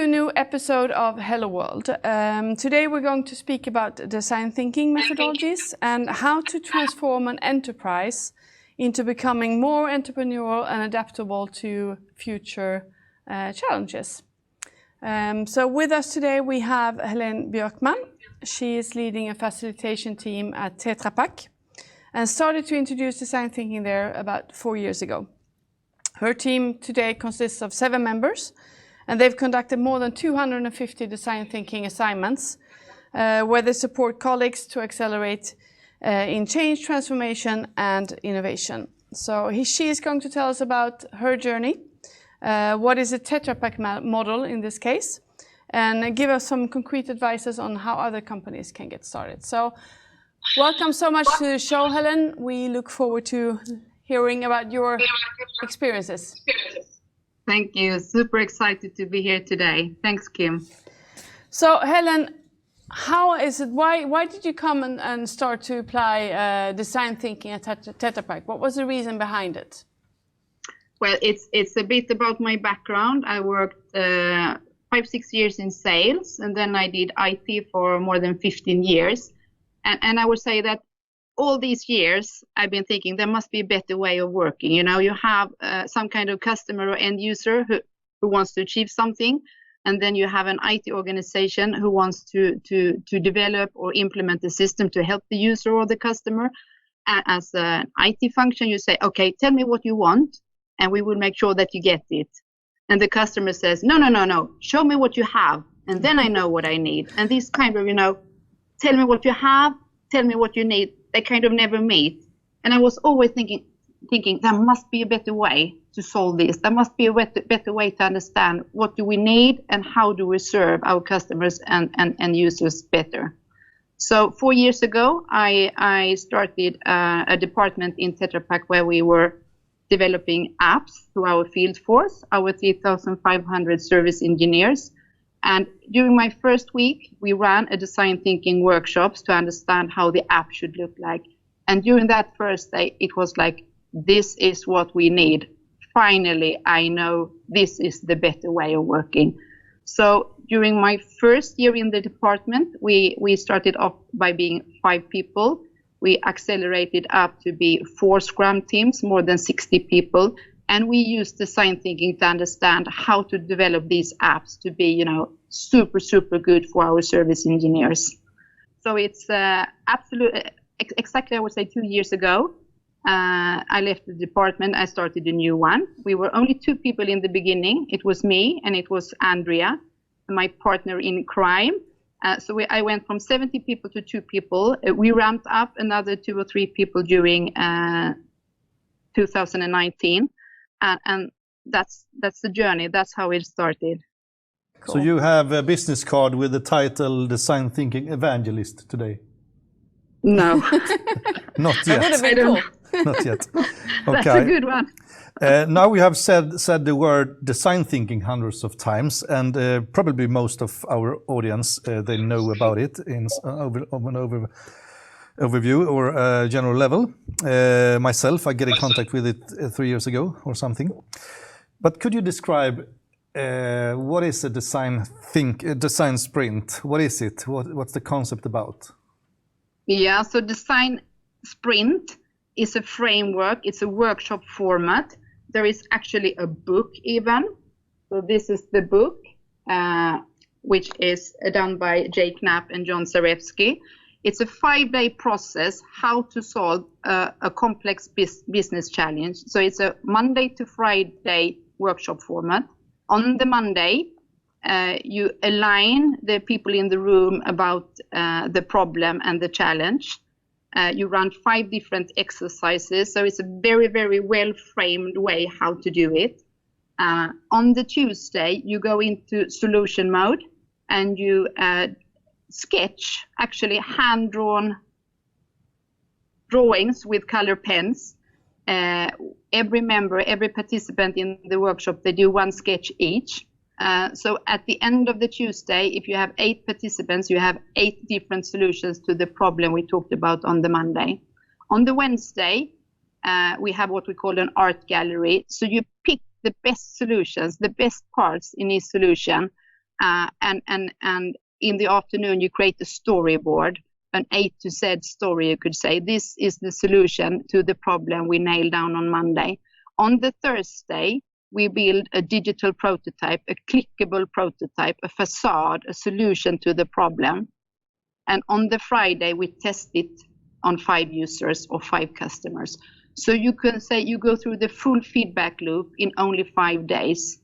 a new episode of Hello World. Today we're going to speak about design thinking methodologies and how to transform an enterprise into becoming more entrepreneurial and adaptable to future challenges. So with us today we have Helen Björkman. She is leading a facilitation team at Tetra Pak and started to introduce design thinking there about 4 years ago. Her team today consists of 7 members, and they've conducted more than 250 design thinking assignments where they support colleagues to accelerate in change, transformation and innovation. So she is going to tell us about her journey, what is a Tetra Pak model in this case, and give us some concrete advices on how other companies can get started. So welcome so much to the show, Helen. We look forward to hearing about your experiences. Thank you. Super excited to be here today. Thanks, Kim. So, Helen, how is it? Why did you come and start to apply design thinking at Tetra Pak? What was the reason behind it? Well, it's a bit about my background. I worked 5-6 years in sales, and then I did IT for more than 15 years. And I would say that all these years, I've been thinking there must be a better way of working. You know, you have some kind of customer or end user who wants to achieve something, and then you have an IT organization who wants to develop or implement a system to help the user or the customer. As an IT function, you say, okay, tell me what you want, and we will make sure that you get it. And the customer says, no, show me what you have, and then I know what I need. And this kind of, tell me what you have, tell me what you need, they kind of never meet. And I was always thinking there must be a better way to solve this. There must be a better way to understand what do we need and how do we serve our customers and users better. So 4 years ago, I started a department in Tetra Pak where we were developing apps to our field force, our 3,500 service engineers. And during my first week, we ran a design thinking workshops to understand how the app should look like. And during that first day, it was like, this is what we need. Finally, I know this is the better way of working. So during my first year in the department, we started off by being 5 people. We accelerated up to be 4 Scrum teams, more than 60 people. And we used design thinking to understand how to develop these apps to be, super, super good for our service engineers. So it's exactly, I would say 2 years ago, I left the department. I started a new one. We were only 2 people in the beginning. It was me and it was Andrea, my partner in crime. So I went from 70 people to 2 people. We ramped up another 2 or 3 people during 2019. And that's the journey. That's how it started. Cool. So you have a business card with the title Design Thinking Evangelist today? No. Not yet. That would have been cool. Not yet. Okay. That's a good one. Now we have said the word design thinking hundreds of times, and probably most of our audience, they know about it in an overview or general level. Myself, I get in contact with it 3 years ago or something. But could you describe what is a design sprint? What is it? What's the concept about? Yeah, so design sprint is a framework. It's a workshop format. There is actually a book even. So this is the book, which is done by Jay Knapp and John Zarefsky. It's a 5-day process how to solve a complex business challenge. So it's a Monday to Friday workshop format. On the Monday, you align the people in the room about the problem and the challenge. You run 5 different exercises. So it's a very, very well-framed way how to do it. On the Tuesday, you go into solution mode and you sketch actually hand-drawn drawings with color pens. Every member, every participant in the workshop, they do 1 sketch each. So at the end of the Tuesday, if you have 8 participants, you have 8 different solutions to the problem we talked about on the Monday. On the Wednesday, we have what we call an art gallery. So you pick the best solutions, the best parts in each solution, and in the afternoon you create a storyboard, an A to Z story, you could say. This is the solution to the problem we nailed down on Monday. On the Thursday, we build a digital prototype, a clickable prototype, a facade, a solution to the problem. And on the Friday, we test it on 5 users or 5 customers. So you can say you go through the full feedback loop in only 5 days.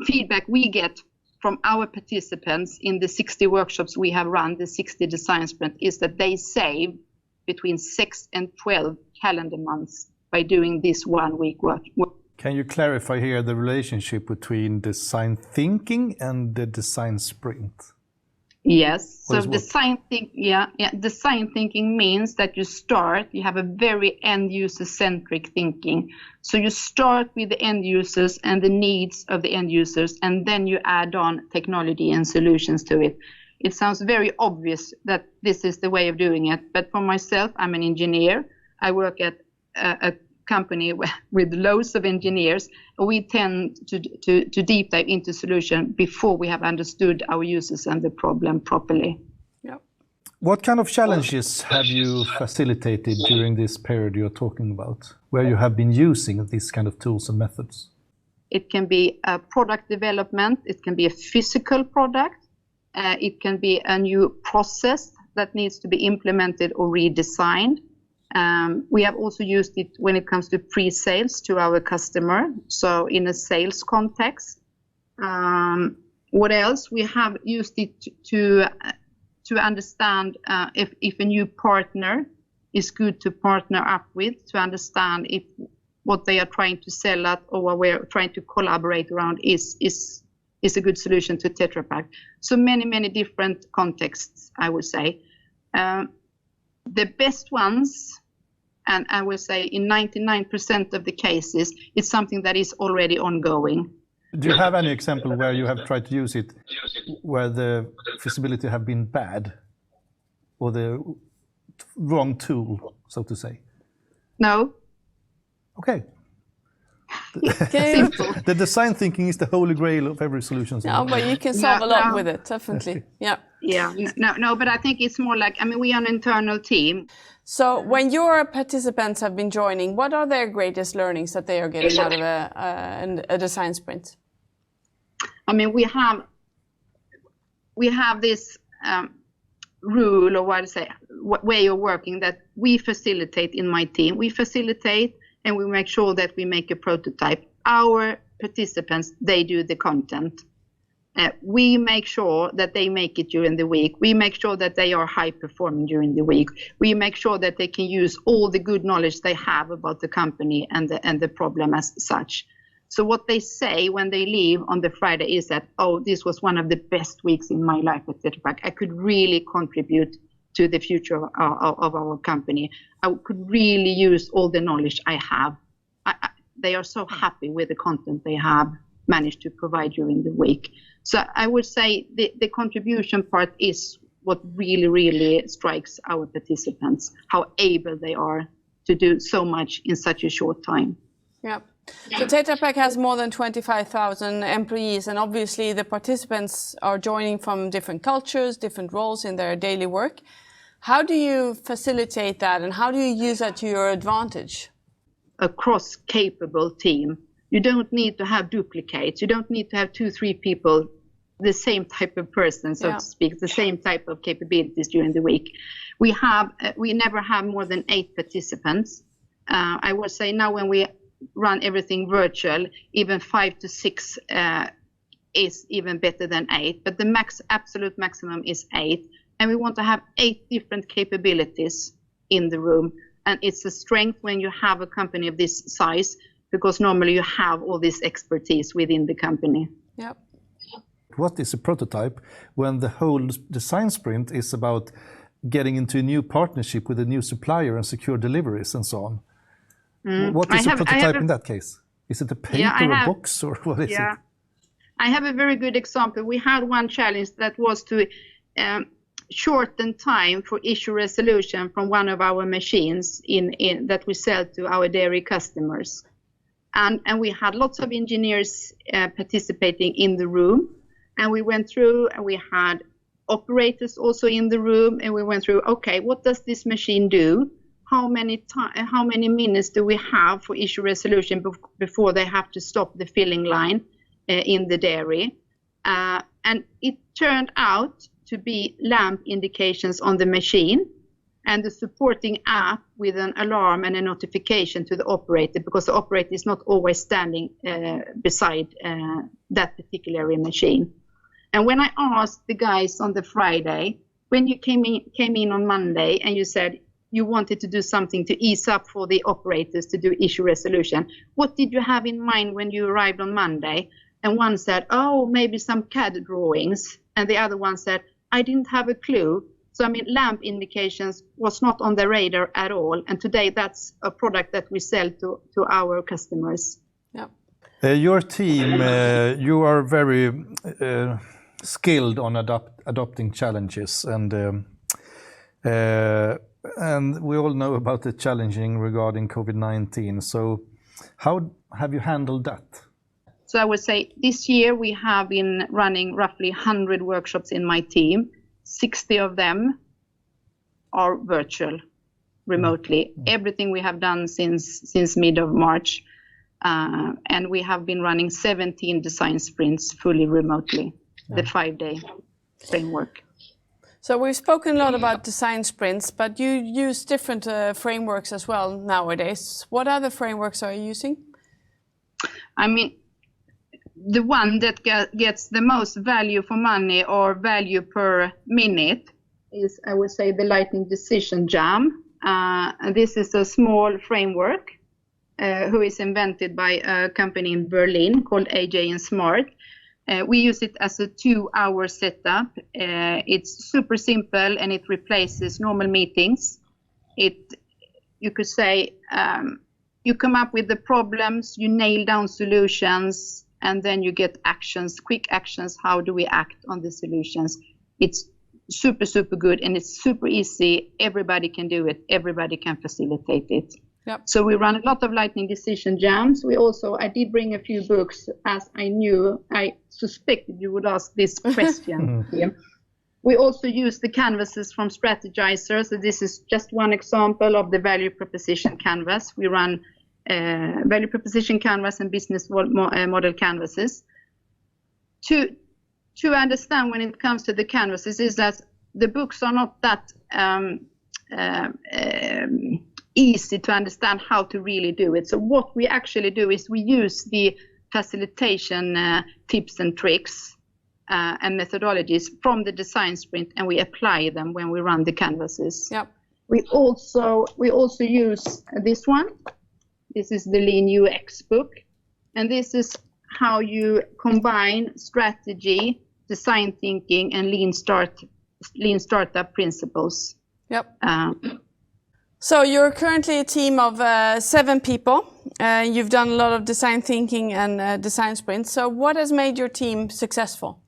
Feedback we get from our participants in the 60 workshops we have run, the 60 design sprint, is that they save between 6 and 12 calendar months by doing this 1 week work. Can you clarify here the relationship between design thinking and the design sprint? Yes. So design thinking means that you have a very end user centric thinking. So you start with the end users and the needs of the end users, and then you add on technology and solutions to it. It sounds very obvious that this is the way of doing it, but for myself, I'm an engineer. I work at a company with loads of engineers. We tend to deep dive into solution before we have understood our users and the problem properly. Yep. What kind of challenges have you facilitated during this period you're talking about, where you have been using these kind of tools and methods? It can be a product development. It can be a physical product. It can be a new process that needs to be implemented or redesigned. We have also used it when it comes to pre-sales to our customer, so in a sales context. What else? We have used it to understand if a new partner is good to partner up with, to understand if what they are trying to sell at or what we're trying to collaborate around is a good solution to Tetra Pak. So many different contexts, I would say. The best ones, and I will say in 99% of the cases, it's something that is already ongoing. Do you have any example where you have tried to use it where the feasibility have been bad or the wrong tool, so to say? No. Okay. The design thinking is the holy grail of every solution. No, but you can solve a lot with it, definitely. Yeah. Yeah. No, but I think it's more like, we are an internal team. So when your participants have been joining, what are their greatest learnings that they are getting out of a design sprint? We have this rule, or what to say, way of working that we facilitate in my team. We facilitate and we make sure that we make a prototype. Our participants, they do the content. We make sure that they make it during the week. We make sure that they are high performing during the week. We make sure that they can use all the good knowledge they have about the company and the problem as such. So what they say when they leave on the Friday is that, oh, this was one of the best weeks in my life at Tetra Pak. I could really contribute to the future of our company. I could really use all the knowledge I have. They are so happy with the content they have managed to provide during the week. So I would say the contribution part is what really strikes our participants, how able they are to do so much in such a short time. Yeah. So Tetra Pak has more than 25,000 employees, and obviously the participants are joining from different cultures, different roles in their daily work. How do you facilitate that, and how do you use that to your advantage? A cross-capable team. You don't need to have duplicates. You don't need to have 2-3 people, the same type of person, so to speak, the same type of capabilities during the week. We never have more than 8 participants. I would say now when we run everything virtual, even 5 to 6 is even better than 8. But the absolute maximum is 8. And we want to have 8 different capabilities in the room. And it's a strength when you have a company of this size, because normally you have all this expertise within the company. Yep. What is a prototype when the whole design sprint is about getting into a new partnership with a new supplier and secure deliveries and so on? What is a prototype in that case? Is it a paint or a box, or what is it? I have a very good example. We had one challenge that was to shorten time for issue resolution from one of our machines that we sell to our dairy customers. And we had lots of engineers participating in the room. And we went through, and we had operators also in the room, and we went through, okay, what does this machine do? How many minutes do we have for issue resolution before they have to stop the filling line in the dairy? And it turned out to be lamp indications on the machine and the supporting app with an alarm and a notification to the operator, because the operator is not always standing beside that particular machine. And when I asked the guys on the Friday, when you came in on Monday and you said you wanted to do something to ease up for the operators to do issue resolution, what did you have in mind when you arrived on Monday? And one said, oh, maybe some CAD drawings. And the other one said, I didn't have a clue. So, I mean, lamp indications was not on the radar at all. And today that's a product that we sell to our customers. Yeah. Your team, you are very skilled on adopting challenges. And we all know about the challenging regarding COVID-19. So how have you handled that? So I would say this year we have been running roughly 100 workshops in my team. 60 of them are virtual, remotely. Everything we have done since mid of March. And we have been running 17 design sprints fully remotely, the 5-day framework. So we've spoken a lot about design sprints, but you use different frameworks as well nowadays. What other frameworks are you using? I mean, the one that gets the most value for money or value per minute is, I would say, the Lightning Decision Jam. And this is a small framework who is invented by a company in Berlin called AJ and Smart. We use it as a 2-hour setup. It's super simple and it replaces normal meetings. You could say, you come up with the problems, you nail down solutions, and then you get actions, quick actions. How do we act on the solutions? It's super, super good and it's super easy. Everybody can do it. Everybody can facilitate it. Yep. So we run a lot of Lightning Decision Jams. I did bring a few books, as I suspected you would ask this question. We also use the canvases from Stratiteq. So this is just one example of the value proposition canvas. We run value proposition canvas and business model canvases. To understand when it comes to the canvases is that the books are not that easy to understand how to really do it. So what we actually do is we use the facilitation tips and tricks and methodologies from the design sprint, and we apply them when we run the canvases. Yep. We also use this one. This is the Lean UX book, and this is how you combine strategy, design thinking, and lean startup principles. Yep. So you're currently a team of 7 people. You've done a lot of design thinking and design sprints. So what has made your team successful?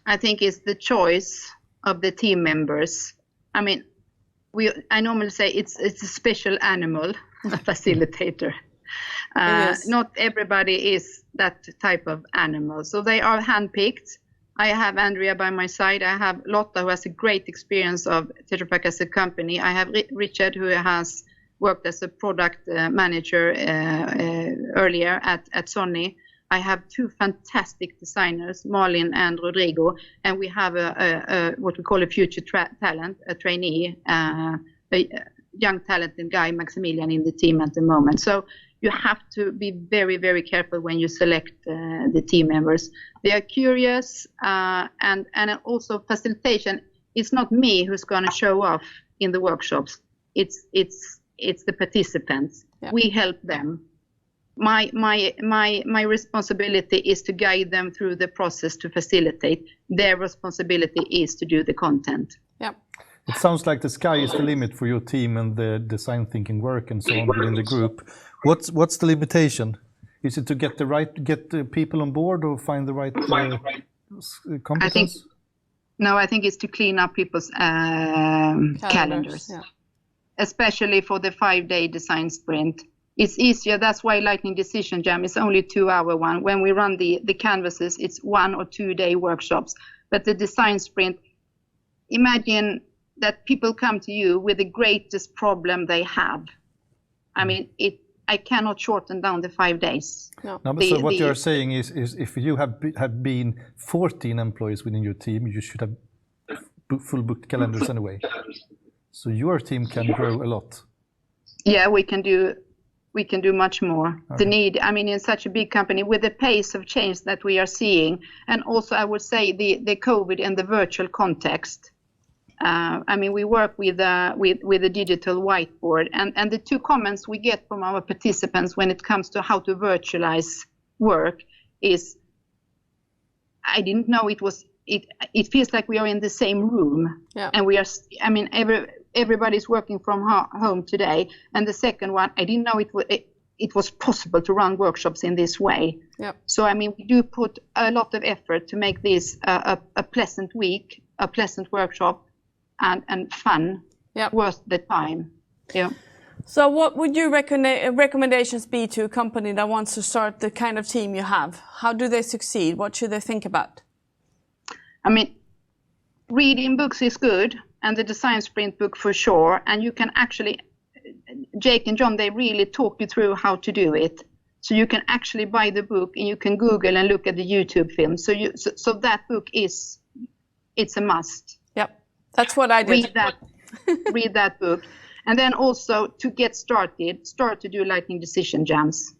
I think it's the choice of the team members. I mean, I normally say it's a special animal, a facilitator. Not everybody is that type of animal. So they are handpicked. I have Andrea by my side. I have Lotta, who has a great experience of Tetra Pak as a company. I have Richard, who has worked as a product manager earlier at Sony. I have 2 fantastic designers, Malin and Rodrigo, and we have what we call a future talent, a trainee, a young talented guy, Maximilian, in the team at the moment. So you have to be very, very careful when you select the team members. They are curious, and also facilitation. It's not me who's going to show off in the workshops. It's the participants. Yeah. We help them. My responsibility is to guide them through the process to facilitate. Their responsibility is to do the content. Yeah. It sounds like the sky is the limit for your team and the design thinking work and so on within the group. What's the limitation? Is it to get the people on board or find the right competence? I think it's to clean up people's calendars. Yeah. Especially for the 5-day design sprint. it's easier. That's why Lightning Decision Jam is only 2-hour one. When we run the canvases, it's 1 or 2 day workshops. But the design sprint, imagine that people come to you with the greatest problem they have. I mean, I cannot shorten down the 5 days. No, but so what you're saying is if you have been 14 employees within your team, you should have full booked calendars anyway. So your team can grow a lot. Yeah, we can do much more. Okay. The need, I mean, in such a big company with the pace of change that we are seeing, and also I would say the COVID and the virtual context. I mean, we work with a digital whiteboard, and the 2 comments we get from our participants when it comes to how to virtualize work is, I didn't know it was. It feels like we are in the same room, and we are. I mean, everybody's working from home today. And the second one, I didn't know it was possible to run workshops in this way. Yep. So I mean, we do put a lot of effort to make this a pleasant week, a pleasant workshop, and fun, worth the time. Yeah. So what would your recommendations be to a company that wants to start the kind of team you have? How do they succeed? What should they think about? I mean, reading books is good, and the design sprint book for sure. And you can actually, Jake and John, they really talk you through how to do it. So you can actually buy the book, and you can Google and look at the YouTube film. So that book it's a must. Yep, that's what I did. Read that book. And then also to get started, start to do Lightning Decision Jams.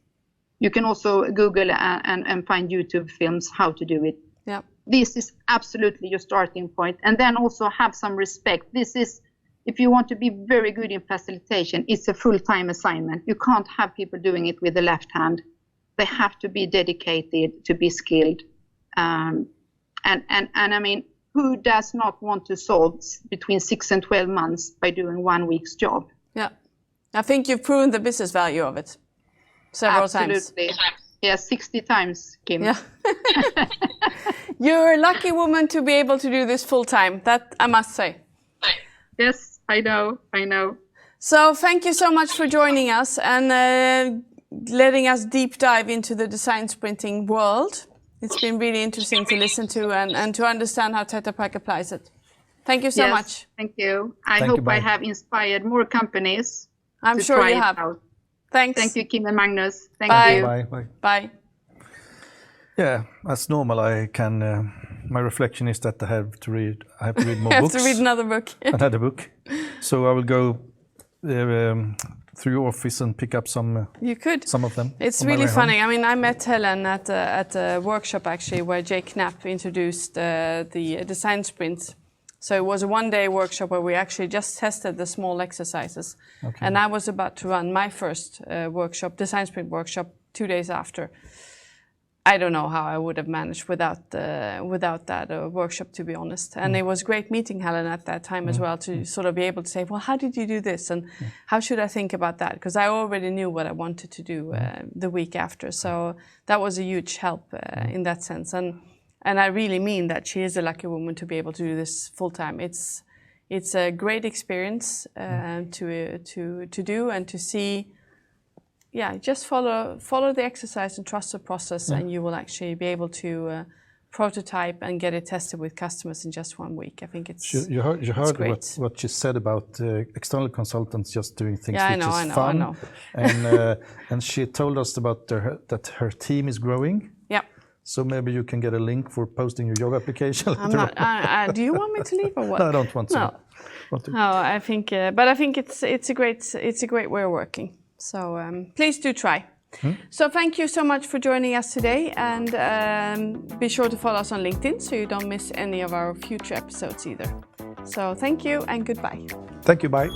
You can also Google and find YouTube films how to do it. Yeah. This is absolutely your starting point. And then also have some respect. This is, if you want to be very good in facilitation, it's a full-time assignment. You can't have people doing it with the left hand. They have to be dedicated, to be skilled. And I mean, who does not want to solve between 6 and 12 months by doing 1 week's job? Yeah. I think you've proven the business value of it several times. Absolutely. Yeah, 60 times, Kim. Yeah. You're a lucky woman to be able to do this full time, that I must say. Yes, I know. So thank you so much for joining us and letting us deep dive into the design sprinting world. It's been really interesting to listen to and to understand how Tetra Pak applies it. Thank you so much. Thank you. I hope I have inspired more companies. I'm sure you have. Thanks. Thank you, Kim and Magnus. Thank you. Bye. Bye. Yeah, as normal, I can. My reflection is that I have to read more books. I have to read another book. Another book. So I will go through your office and pick up some. You could. Some of them. It's really funny. I mean, I met Helen at a workshop actually where Jake Knapp introduced the design sprint. So it was a 1-day workshop where we actually just tested the small exercises. Okay. And I was about to run my first workshop, design sprint workshop, 2 days after. I don't know how I would have managed without that workshop, to be honest. And it was great meeting Helen at that time as well, to sort of be able to say, well, how did you do this? And how should I think about that? Because I already knew what I wanted to do the week after. So that was a huge help in that sense. And I really mean that she is a lucky woman to be able to do this full time. It's a great experience to do and to see. Yeah, just follow the exercise and trust the process, and you will actually be able to prototype and get it tested with customers in just 1 week. I think it's you heard what she said about external consultants just doing things which is fun. I know. And she told us about that her team is growing. Yeah. So maybe you can get a link for posting your yoga application. Do you want me to leave or what? No, I don't want to. No, I think, but I think it's a great way of working. So please do try. So thank you so much for joining us today, and be sure to follow us on LinkedIn so you don't miss any of our future episodes either. So thank you and goodbye. Thank you, bye.